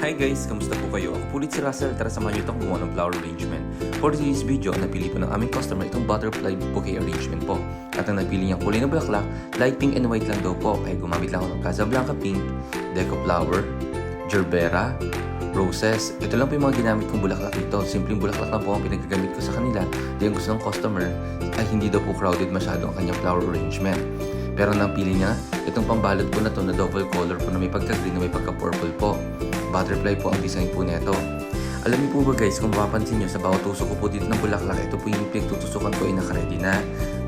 Hi guys! Kamusta po kayo? Ako po ulit si Russell. Tara samahan niyo itong gumawa ng flower arrangement. For today's video, napili po ng aming customer itong butterfly bouquet arrangement po. At ang napili niyang kulay na bulaklak, light pink and white lang daw po. Kaya gumamit lang ako ng Casablanca pink, deco flower, gerbera, roses. Ito lang po yung mga ginamit kong bulaklak dito. Simpleng bulaklak lang po ang pinagagamit ko sa kanila. Dahil gusto ng customer ay hindi daw po crowded masyado ang kanyang flower arrangement. Pero nang pili niya, itong pambalot po na to na double color po na may pagka-green na may pagka-purple po. Butterfly po ang design po nito. Alam niyo po ba guys, kung mapapansin niyo sa bawat tusok ko po dito ng bulaklak, ito po yung pinagtutusukan ko ay naka-ready na.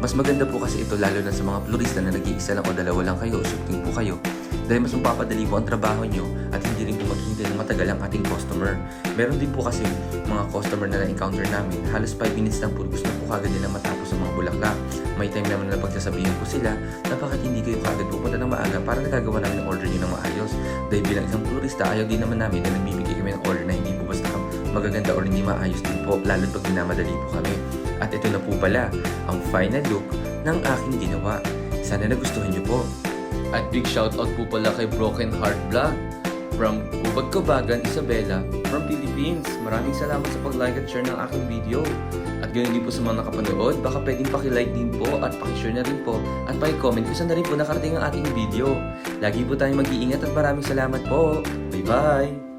Mas maganda po kasi ito lalo na sa mga florista na nag-iisa lang o dalawa lang kayo o shifting po kayo. Dahil mas mapapadali po ang trabaho nyo at hindi rin po maghihintay ng matagal ang ating customer. Meron din po kasi mga customer na na-encounter namin, halos 5 minutes lang po gusto po kagad nila matapos ang mga bulaklak. May time naman na pagsasabihin po sila na bakit hindi kayo kagad pupunta ng maaga para nagagawa namin ang order nyo ng maayos. Dahil bilang isang florista, ayaw din naman namin na nagbibigay kami ng order na hindi po basta magaganda or hindi maayos din po, lalo pag minamadali po kami. At ito na po pala ang final look ng aking ginawa. Sana nagustuhan nyo po. At big shoutout po pala kay Broken Heart Vlog from Ubag Kabagan, Isabela from Philippines. Maraming salamat sa pag-like at share ng aking video. At ganoon din po sa mga nakapanood, baka pwedeng paki-like din po at paki-share na rin po at paki-comment kung saan na rin po nakarating ang ating video. Lagi po tayong mag-iingat at maraming salamat po. Bye-bye!